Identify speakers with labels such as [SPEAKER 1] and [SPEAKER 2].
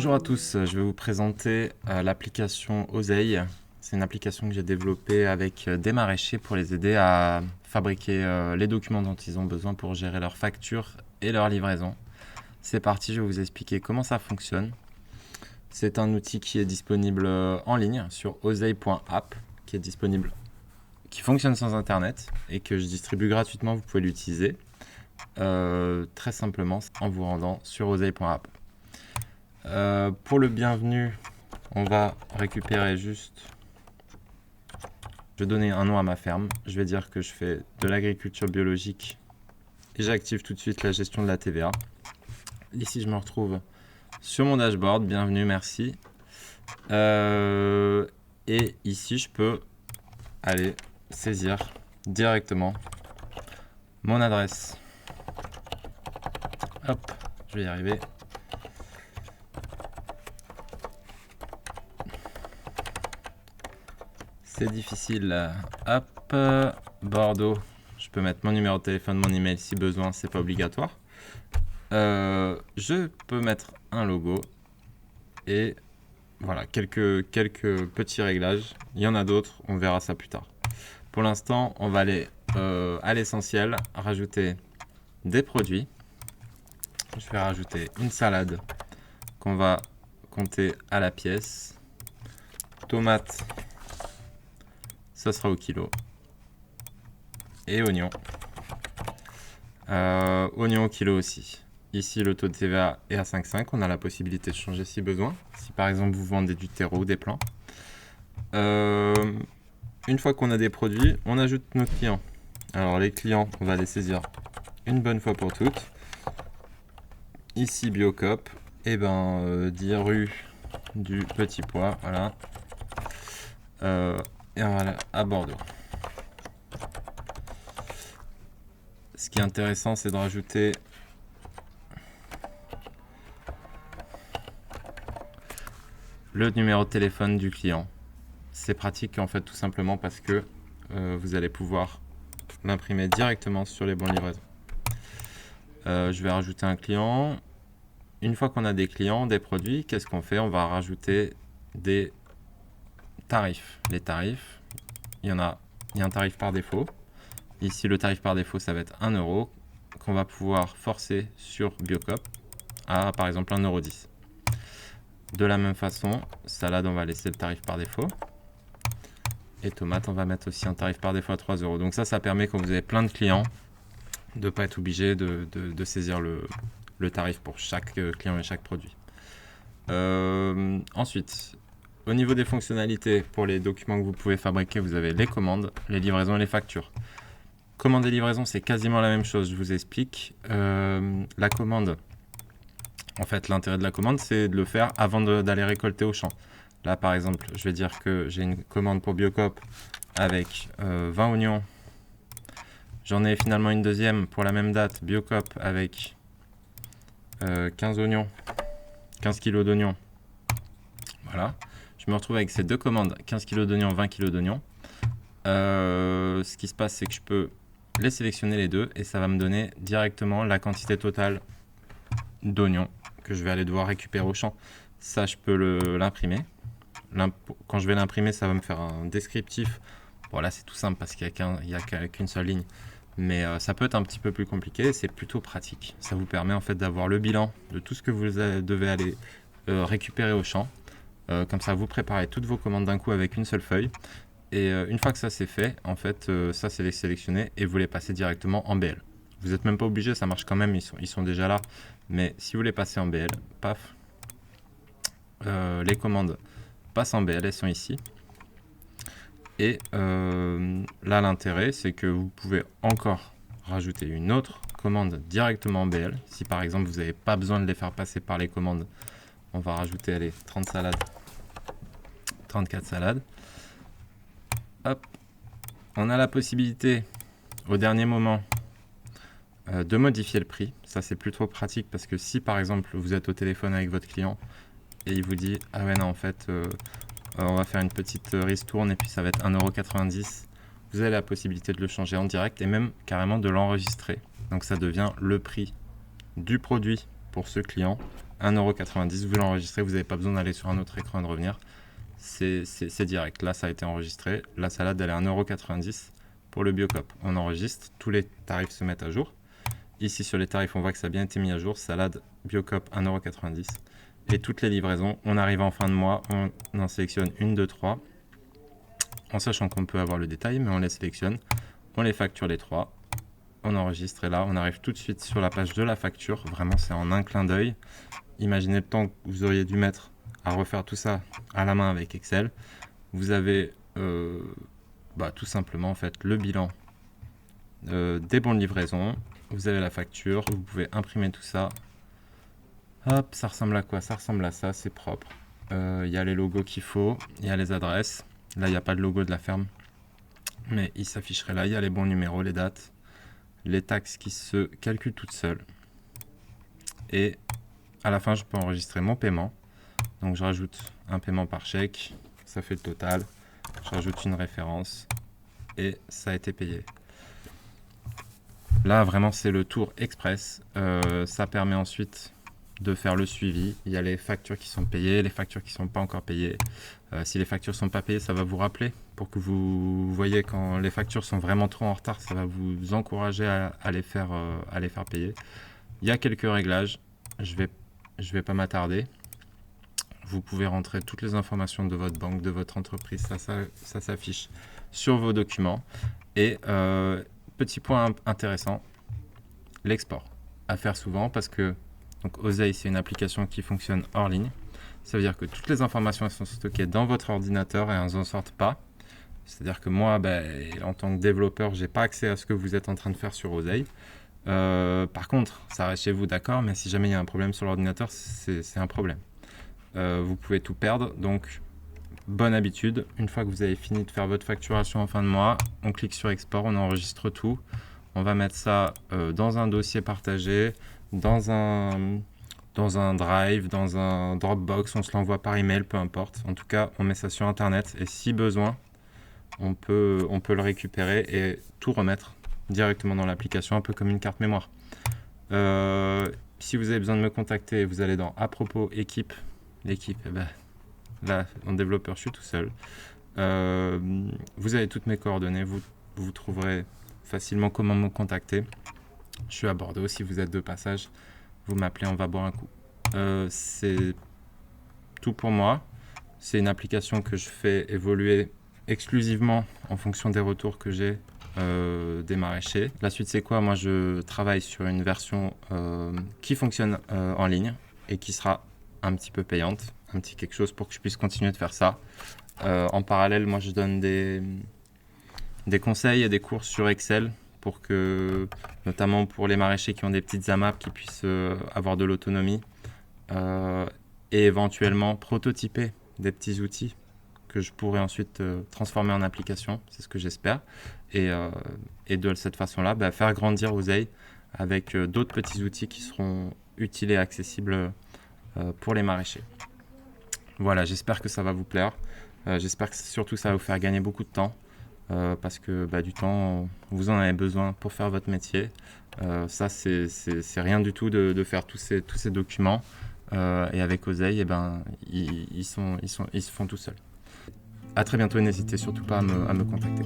[SPEAKER 1] Bonjour à tous, je vais vous présenter l'application Oseille. C'est une application que j'ai développée avec des maraîchers pour les aider à fabriquer les documents dont ils ont besoin pour gérer leurs factures et leur livraison. C'est parti, je vais vous expliquer comment ça fonctionne. C'est un outil qui est disponible en ligne sur oseille.app, qui fonctionne sans internet et que je distribue gratuitement. Vous pouvez l'utiliser très simplement en vous rendant sur oseille.app. Pour le bienvenu, on va récupérer juste... Je vais donner un nom à ma ferme. Je vais dire que je fais de l'agriculture biologique et j'active tout de suite la gestion de la TVA. Ici, je me retrouve sur mon dashboard. Bienvenue, merci. Et ici, je peux aller saisir directement mon adresse. Hop, je vais y arriver. C'est difficile. Hop, Bordeaux. Je peux mettre mon numéro de téléphone, mon email si besoin, c'est pas obligatoire. Je peux mettre un logo et voilà, quelques petits réglages. Il y en a d'autres, on verra ça plus tard. Pour l'instant, on va aller à l'essentiel, rajouter des produits. Je vais rajouter une salade qu'on va compter à la pièce. Tomates, ça sera au kilo. Et oignons. Oignons au kilo aussi. Ici, le taux de TVA est à 5,5. On a la possibilité de changer si besoin. Si par exemple vous vendez du terreau ou des plants. Une fois qu'on a des produits, on ajoute nos clients. Alors les clients, on va les saisir une bonne fois pour toutes. Ici, Biocop. Et dire rue du Petit Pois. Voilà. Et voilà, à Bordeaux. Ce qui est intéressant, c'est de rajouter le numéro de téléphone du client. C'est pratique en fait tout simplement parce que vous allez pouvoir l'imprimer directement sur les bons livraisons. Je vais rajouter un client. Une fois qu'on a des clients, des produits, qu'est-ce qu'on fait? On va rajouter des tarifs. Les tarifs, il y a un tarif par défaut. Ici, le tarif par défaut, ça va être 1 € qu'on va pouvoir forcer sur Biocop à, par exemple, 1,10 €. De la même façon, salade, on va laisser le tarif par défaut. Et tomate, on va mettre aussi un tarif par défaut à 3 €. Donc ça permet, quand vous avez plein de clients, de ne pas être obligé de saisir le tarif pour chaque client et chaque produit. Ensuite, au niveau des fonctionnalités, pour les documents que vous pouvez fabriquer, vous avez les commandes, les livraisons et les factures. Commande et livraison, c'est quasiment la même chose, je vous explique. La commande, en fait, l'intérêt de la commande, c'est de le faire avant d'aller récolter au champ. Là, par exemple, je vais dire que j'ai une commande pour Biocop avec 20 oignons. J'en ai finalement une deuxième pour la même date, Biocop, avec 15 oignons, 15 kg d'oignons. Voilà. Je me retrouve avec ces deux commandes, 15 kg d'oignons, 20 kg d'oignons. Ce qui se passe, c'est que je peux les sélectionner les deux et ça va me donner directement la quantité totale d'oignons que je vais aller devoir récupérer au champ. Ça, je peux l'imprimer. Quand je vais l'imprimer, ça va me faire un descriptif. Bon, là, c'est tout simple parce qu'il n'y a qu'une seule ligne. Mais ça peut être un petit peu plus compliqué. C'est plutôt pratique. Ça vous permet en fait d'avoir le bilan de tout ce que vous devez aller récupérer au champ. Comme ça, vous préparez toutes vos commandes d'un coup avec une seule feuille. Et une fois que ça c'est fait, en fait, ça c'est les sélectionner et vous les passez directement en BL. Vous n'êtes même pas obligé, ça marche quand même, ils sont déjà là. Mais si vous les passez en BL, paf, les commandes passent en BL, elles sont ici. Et là, l'intérêt, c'est que vous pouvez encore rajouter une autre commande directement en BL. Si par exemple, vous n'avez pas besoin de les faire passer par les commandes, on va rajouter, allez, 30 salades, 34 salades. Hop, on a la possibilité au dernier moment de modifier le prix. Ça, c'est plutôt pratique parce que si par exemple vous êtes au téléphone avec votre client et il vous dit ah ouais non en fait on va faire une petite ristourne et puis ça va être 1,90 €, vous avez la possibilité de le changer en direct et même carrément de l'enregistrer. Donc ça devient le prix du produit pour ce client 1,90 €, vous l'enregistrez, vous n'avez pas besoin d'aller sur un autre écran et de revenir. C'est direct. Là, ça a été enregistré. La salade, elle est 1,90 € pour le Biocop. On enregistre, tous les tarifs se mettent à jour. Ici, sur les tarifs, on voit que ça a bien été mis à jour. Salade Biocop, 1,90 €. Et toutes les livraisons, on arrive en fin de mois, on en sélectionne 1, 2, 3. En sachant qu'on peut avoir le détail, mais on les sélectionne. On les facture les 3. On enregistre et là, on arrive tout de suite sur la page de la facture. Vraiment, c'est en un clin d'œil. Imaginez le temps que vous auriez dû mettre à refaire tout ça à la main avec Excel. Vous avez tout simplement en fait le bilan des bons de livraison. Vous avez la facture, vous pouvez imprimer tout ça. Hop, ça ressemble à quoi? Ça ressemble à ça, c'est propre. Il y a les logos qu'il faut, il y a les adresses. Là, il n'y a pas de logo de la ferme, mais il s'afficherait là. Il y a les bons numéros, les dates, les taxes qui se calculent toutes seules. Et à la fin, je peux enregistrer mon paiement. Donc, je rajoute un paiement par chèque, ça fait le total. Je rajoute une référence et ça a été payé. Là, vraiment, c'est le tour express. Ça permet ensuite de faire le suivi. Il y a les factures qui sont payées, les factures qui ne sont pas encore payées. Si les factures ne sont pas payées, ça va vous rappeler pour que vous voyez quand les factures sont vraiment trop en retard. Ça va vous encourager à les faire payer. Il y a quelques réglages. Je vais pas m'attarder. Vous pouvez rentrer toutes les informations de votre banque, de votre entreprise. Ça s'affiche sur vos documents. Et petit point intéressant, l'export. À faire souvent parce que donc Oseille, c'est une application qui fonctionne hors ligne. Ça veut dire que toutes les informations elles sont stockées dans votre ordinateur et elles n'en sortent pas. C'est-à-dire que moi, en tant que développeur, je n'ai pas accès à ce que vous êtes en train de faire sur Oseille. Par contre, ça reste chez vous, d'accord, mais si jamais il y a un problème sur l'ordinateur, c'est un problème. Vous pouvez tout perdre, donc bonne habitude. Une fois que vous avez fini de faire votre facturation en fin de mois, on clique sur Export, on enregistre tout. On va mettre ça dans un dossier partagé, dans un Drive, dans un Dropbox, on se l'envoie par email, peu importe. En tout cas, on met ça sur Internet et si besoin, on peut le récupérer et tout remettre directement dans l'application, un peu comme une carte mémoire. Si vous avez besoin de me contacter, vous allez dans « À propos, équipe ». L'équipe, là, en développeur, je suis tout seul. Vous avez toutes mes coordonnées, vous trouverez facilement comment me contacter. Je suis à Bordeaux, si vous êtes de passage, vous m'appelez, on va boire un coup. C'est tout pour moi. C'est une application que je fais évoluer exclusivement en fonction des retours que j'ai des maraîchers. La suite, c'est quoi? Moi, je travaille sur une version qui fonctionne en ligne et qui sera un petit peu payante, un petit quelque chose pour que je puisse continuer de faire ça. En parallèle, moi, je donne des conseils et des cours sur Excel pour que, notamment pour les maraîchers qui ont des petites AMAP, qui puissent avoir de l'autonomie et éventuellement prototyper des petits outils que je pourrais ensuite transformer en application, c'est ce que j'espère. Et de cette façon-là, faire grandir Oseille avec d'autres petits outils qui seront utiles et accessibles pour les maraîchers. Voilà, j'espère que ça va vous plaire. J'espère que surtout ça va vous faire gagner beaucoup de temps. Parce que du temps, vous en avez besoin pour faire votre métier. Ça, c'est rien du tout de faire tous ces documents. Et avec Oseille, ils se font tout seuls. À très bientôt et n'hésitez surtout pas à me contacter.